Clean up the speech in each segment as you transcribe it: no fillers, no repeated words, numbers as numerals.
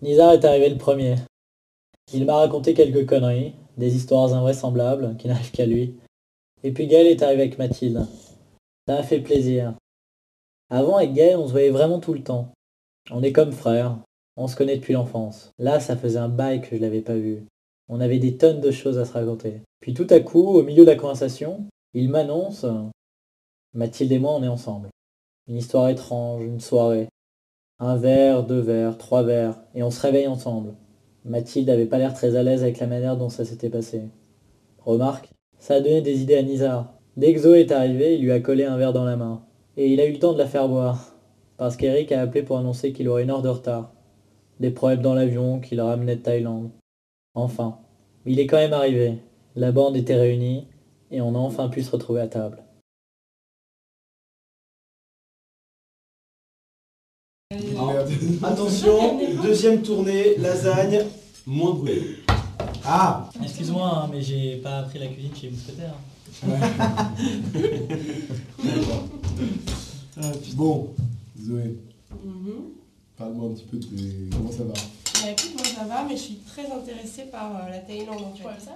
Nizar est arrivé le premier. Il m'a raconté quelques conneries, des histoires invraisemblables qui n'arrivent qu'à lui. Et puis Gaël est arrivé avec Mathilde. Ça m'a fait plaisir. Avant, avec Gaël, on se voyait vraiment tout le temps. On est comme frères. On se connaît depuis l'enfance. Là, ça faisait un bail que je l'avais pas vu. On avait des tonnes de choses à se raconter. Puis tout à coup, au milieu de la conversation, il m'annonce Mathilde et moi, on est ensemble. Une histoire étrange, une soirée. Un verre, deux verres, trois verres, et on se réveille ensemble. Mathilde avait pas l'air très à l'aise avec la manière dont ça s'était passé. Remarque, ça a donné des idées à Nizar. Dès que Zoé est arrivé, il lui a collé un verre dans la main. Et il a eu le temps de la faire boire. Parce qu'Eric a appelé pour annoncer qu'il aurait une heure de retard. Des problèmes dans l'avion qui le ramenait de Thaïlande. Enfin, il est quand même arrivé. La bande était réunie, et on a enfin pu se retrouver à table. Merde. Attention, deuxième tournée, lasagne. Moins de bruit. Ah. Excuse-moi, mais j'ai pas appris la cuisine chez Mousquetaire. Bon, Zoé, parle-moi un petit peu de comment ça va. Bah écoute, moi ça va, mais je suis très intéressée par la Thaïlande en fait.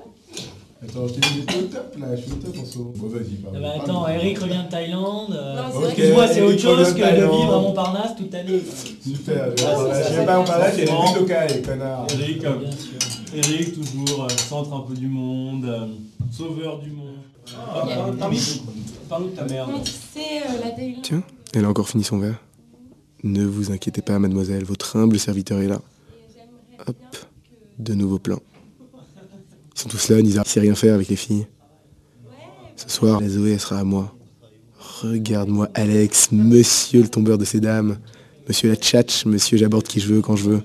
Attends, je t'ai dit au top là, je suis au top en ce moment. Bon, vas-y, parle. Attends, Eric revient de Thaïlande. c'est vrai que Excuse-moi, c'est autre Eric chose revient de que de Thaïlande. vivre à Montparnasse toute l'année. Super, je ça, sais pas, on parle là, j'ai c'est vu local, connard. Eric, Bien sûr. Eric toujours centre un peu du monde, sauveur du monde. Parle-nous de ta merde. Mais tu sais, la Thaïlande. Tiens, elle a encore fini son verre. Ne vous inquiétez pas, mademoiselle, votre humble serviteur est là. Hop, de nouveaux plans. Ils sont tous là, Nizar ne sait rien faire avec les filles. Ce soir, la Zoé, elle sera à moi. Regarde-moi, Alex, monsieur le tombeur de ces dames. Monsieur la tchatch, monsieur j'aborde qui je veux, quand je veux.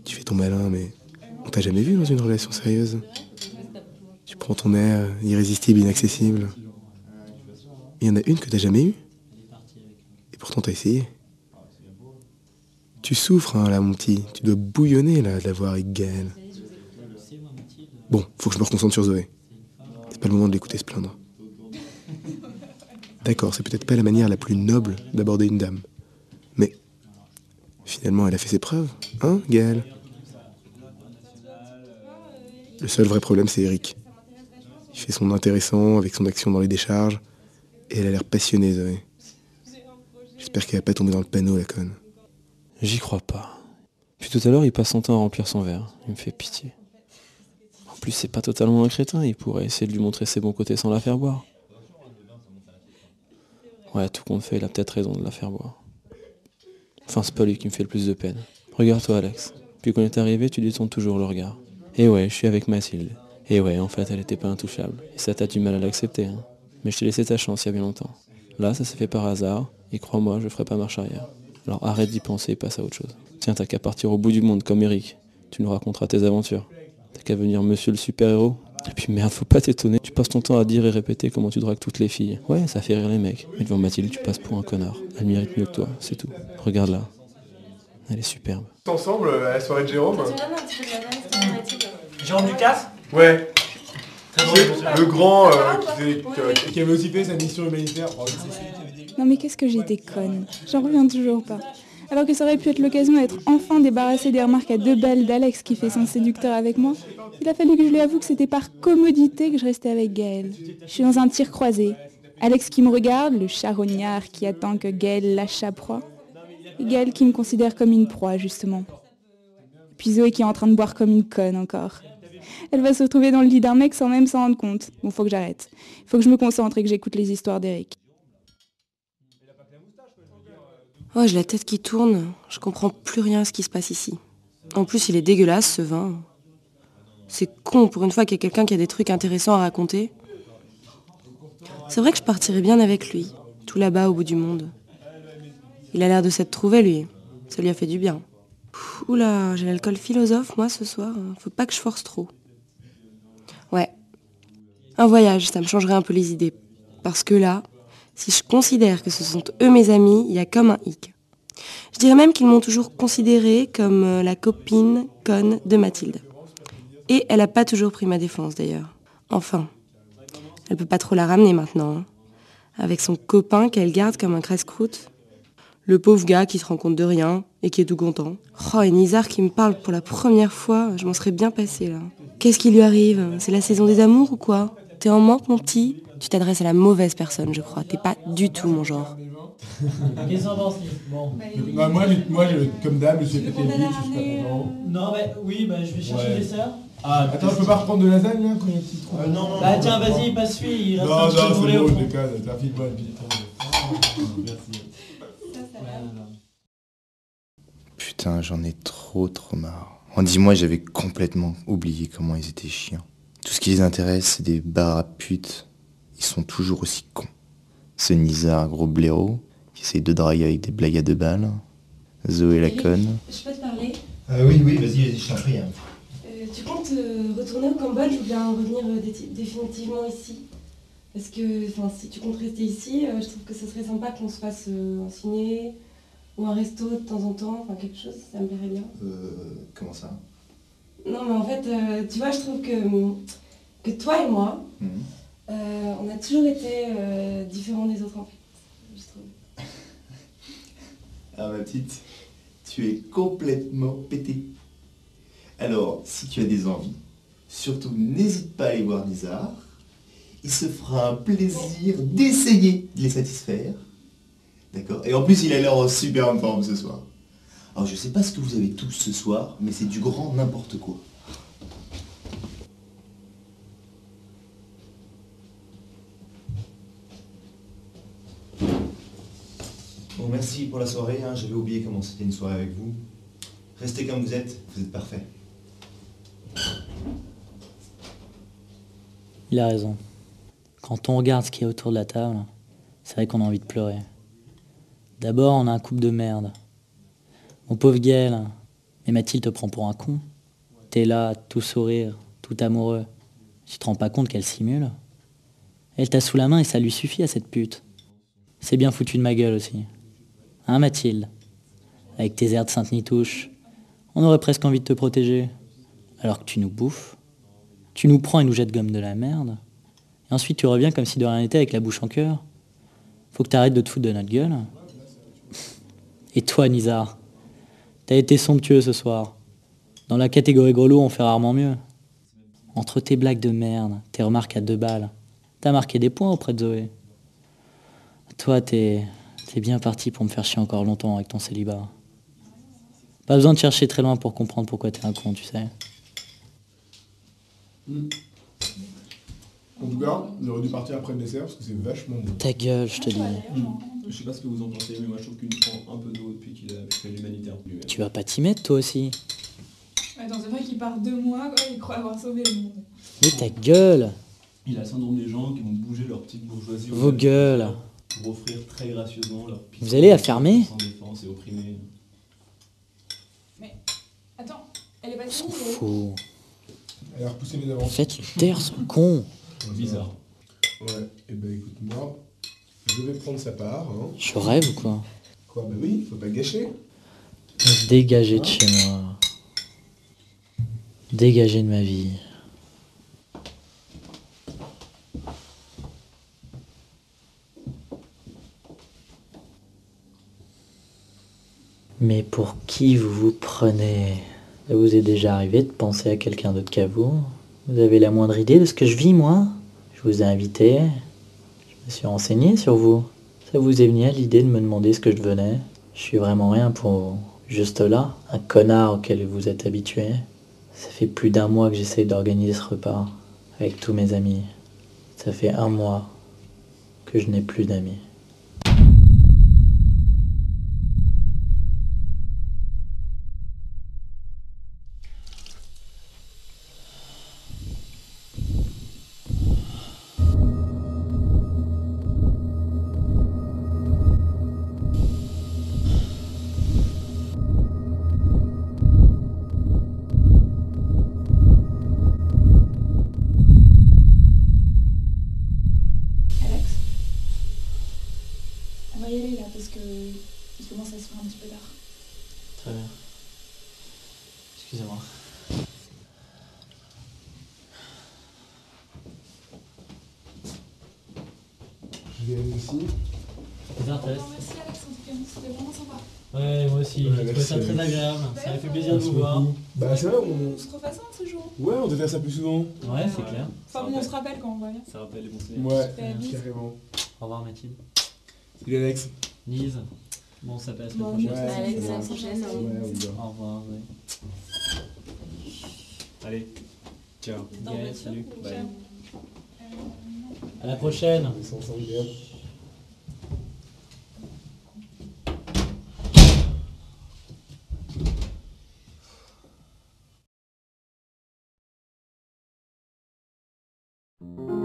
Tu fais ton malin, mais on t'a jamais vu dans une relation sérieuse. Tu prends ton air irrésistible, inaccessible. Il y en a une que t'as jamais eue. Et pourtant t'as essayé. Tu souffres, hein, là, mon petit. Tu dois bouillonner, là, de la voir avec Gaël. Bon, faut que je me reconcentre sur Zoé. C'est pas le moment de l'écouter se plaindre. D'accord, c'est peut-être pas la manière la plus noble d'aborder une dame. Mais, finalement, elle a fait ses preuves. Hein, Gaël? Le seul vrai problème, c'est Eric. Il fait son intéressant avec son action dans les décharges. Et elle a l'air passionnée, Zoé. J'espère qu'elle va pas tomber dans le panneau, la conne. J'y crois pas. Puis tout à l'heure, il passe son temps à remplir son verre. Il me fait pitié. En plus, c'est pas totalement un crétin. Il pourrait essayer de lui montrer ses bons côtés sans la faire boire. Ouais, tout compte fait, il a peut-être raison de la faire boire. Enfin, c'est pas lui qui me fait le plus de peine. Regarde-toi, Alex. Puis quand on est arrivé, tu détournes toujours le regard. Et ouais, je suis avec Mathilde. Et ouais, en fait, elle était pas intouchable. Et ça, t'as du mal à l'accepter, hein. Mais je t'ai laissé ta chance il y a bien longtemps. Là, ça s'est fait par hasard. Et crois-moi, je ferai pas marche arrière. Alors arrête d'y penser et passe à autre chose. Tiens, t'as qu'à partir au bout du monde comme Eric. Tu nous raconteras tes aventures. T'as qu'à venir monsieur le super-héros. Et puis merde, faut pas t'étonner. Tu passes ton temps à dire et répéter comment tu dragues toutes les filles. Ouais, ça fait rire les mecs. Mais devant Mathilde, tu passes pour un connard. Elle mérite mieux que toi, c'est tout. Regarde-la. Elle est superbe. Ensemble à la soirée de Jérôme. Tu viens un petit peu de la base, c'était Mathilde. Jérôme Ducasse. Ouais. Très C'est drôle, le grand Oui. qui avait aussi fait sa mission humanitaire. Non mais qu'est-ce que j'étais conne. J'en reviens toujours pas. Alors que ça aurait pu être l'occasion d'être enfin débarrassé des remarques à deux balles d'Alex qui fait son séducteur avec moi, il a fallu que je lui avoue que c'était par commodité que je restais avec Gaël. Je suis dans un tir croisé. Alex qui me regarde, le charognard qui attend que Gaël lâche sa proie. Et Gaël qui me considère comme une proie, justement. Et puis Zoé qui est en train de boire comme une conne encore. Elle va se retrouver dans le lit d'un mec sans même s'en rendre compte. Bon, faut que j'arrête. Faut que je me concentre et que j'écoute les histoires d'Eric. Oh, j'ai la tête qui tourne. Je comprends plus rien à ce qui se passe ici. En plus, il est dégueulasse, ce vin. C'est con pour une fois qu'il y a quelqu'un qui a des trucs intéressants à raconter. C'est vrai que je partirais bien avec lui, tout là-bas au bout du monde. Il a l'air de s'être trouvé, lui. Ça lui a fait du bien. Oula, j'ai l'alcool philosophe, moi, ce soir. Faut pas que je force trop. Ouais. Un voyage, ça me changerait un peu les idées. Parce que là, si je considère que ce sont eux mes amis, il y a comme un hic. Je dirais même qu'ils m'ont toujours considérée comme la copine conne de Mathilde. Et elle a pas toujours pris ma défense, d'ailleurs. Enfin, elle peut pas trop la ramener maintenant, hein. Avec son copain qu'elle garde comme un crèse-croûte. Le pauvre gars qui se rend compte de rien et qui est tout content. Oh, et Nizar qui me parle pour la première fois, je m'en serais bien passée là. Qu'est-ce qui lui arrive? C'est la saison des amours ou quoi? T'es en manque, mon petit? Tu t'adresses à la mauvaise personne, je crois. T'es pas du tout mon genre. Qu'est-ce qu'on pense, Nick? Bon. Bah, moi, comme dame, je suis pété le bide, je suis pas content. Non, mais oui, bah, je vais chercher Ouais. des sœurs. Ah, Attends, je peux pas reprendre de lasagne là quand il y a un petit trou? non. Bah tiens, vas-y, passe celui, il reste un Non, petit peu non, brûlé c'est au bon, je fond. déconne. T'as fini moi, puis Merci. Putain, j'en ai trop marre. En 10 mois, j'avais complètement oublié comment ils étaient chiants. Tout ce qui les intéresse, c'est des bars à putes. Ils sont toujours aussi cons. Ce Nizar, gros blaireau, qui essaye de draguer avec des blagues à 2 balles. Zoé la conne. Je peux te parler? Oui, vas-y, je t'en prie. Tu comptes retourner au Cambodge ou bien revenir définitivement ici? Parce que si tu comptes rester ici, je trouve que ce serait sympa qu'on se fasse un ciné ou un resto de temps en temps, enfin quelque chose, ça me plairait bien. Comment ça? Non mais en fait, tu vois, je trouve que toi et moi, on a toujours été différents des autres en fait, je trouve. Ah ma petite, tu es complètement pété. Alors, si tu as des envies, surtout n'hésite pas à aller voir Nizar. Il se fera un plaisir d'essayer de les satisfaire. D'accord? Et en plus, il a l'air en super forme ce soir. Alors, je sais pas ce que vous avez tous ce soir, mais c'est du grand n'importe quoi. Bon, merci pour la soirée, hein. J'avais oublié comment c'était une soirée avec vous. Restez comme vous êtes parfait. Il a raison. Quand on regarde ce qu'il y a autour de la table, c'est vrai qu'on a envie de pleurer. D'abord, on a un couple de merde. Mon pauvre Gaël, mais Mathilde te prend pour un con. T'es là, tout sourire, tout amoureux. Tu te rends pas compte qu'elle simule? Elle t'a sous la main et ça lui suffit à cette pute. C'est bien foutu de ma gueule aussi. Hein, Mathilde? Avec tes airs de Sainte-Nitouche, on aurait presque envie de te protéger. Alors que tu nous bouffes, tu nous prends et nous jettes comme de la merde. Et ensuite tu reviens comme si de rien n'était avec la bouche en cœur. Faut que t'arrêtes de te foutre de notre gueule. Et toi, Nizar, t'as été somptueux ce soir. Dans la catégorie gros lourd, on fait rarement mieux. Entre tes blagues de merde, tes remarques à 2 balles, t'as marqué des points auprès de Zoé. Toi, t'es bien parti pour me faire chier encore longtemps avec ton célibat. Pas besoin de chercher très loin pour comprendre pourquoi t'es un con, tu sais. En tout cas, on aurait dû partir après le dessert parce que c'est vachement bon. Ta gueule, je te dis. Je sais pas ce que vous en pensez, mais moi je trouve qu'il prend un peu d'eau depuis qu'il est avec l'humanitaire. Tu vas pas t'y mettre, toi aussi. Attends, c'est vrai qu'il part 2 mois, quoi, il croit avoir sauvé le monde. Mais ta gueule! Il a le syndrome des gens qui vont bouger leur petite bourgeoisie. Vos gueules! Pour offrir très gracieusement leur piste. Vous allez la fermer? Sans défense et opprimés. Mais, attends, elle est pas S'en finie, fout. Elle a repoussé mes avances. Faites-le taire, ce con! Bizarre. Ouais, et ben écoute, moi, je vais prendre sa part. Hein. Je rêve ou quoi? Quoi, bah oui, faut pas gâcher. Dégagez de chez moi. Dégagez de ma vie. Mais pour qui vous vous prenez? Ça vous est déjà arrivé de penser à quelqu'un d'autre qu'à vous? Vous avez la moindre idée de ce que je vis, moi? Je vous ai invité, je me suis renseigné sur vous. Ça vous est venu à l'idée de me demander ce que je devenais? Je suis vraiment rien pour vous. Juste là, un connard auquel vous êtes habitué. Ça fait plus d'1 mois que j'essaye d'organiser ce repas avec tous mes amis. Ça fait 1 mois que je n'ai plus d'amis. Alex, on va y aller là parce que il commence à se faire un petit peu tard. Très bien. Excusez-moi. Je vais aller aussi. C'était intéressant. Merci Alex, en tout cas, c'était vraiment sympa. Ouais, moi aussi, j'ai trouvé ça très agréable. Ça m'a fait plaisir de vous voir. Bah c'est vrai, On se refasse un ce jour. Ouais, on devait faire ça plus souvent. Ouais, c'est clair. Enfin bon, on se rappelle quand on va bien. Ça rappelle les bons souvenirs. Ouais, Super. carrément. Au revoir Mathilde. Salut Alex. Lise. Bon, ça passe la Bon, prochaine. Ouais, Alex, c'est à la bon. prochaine. Ouais, on y va. Au revoir, ouais. Allez, ciao. Gaël, salut. Bye. À la prochaine. Ils sont ensemble, Gaël. Thank you.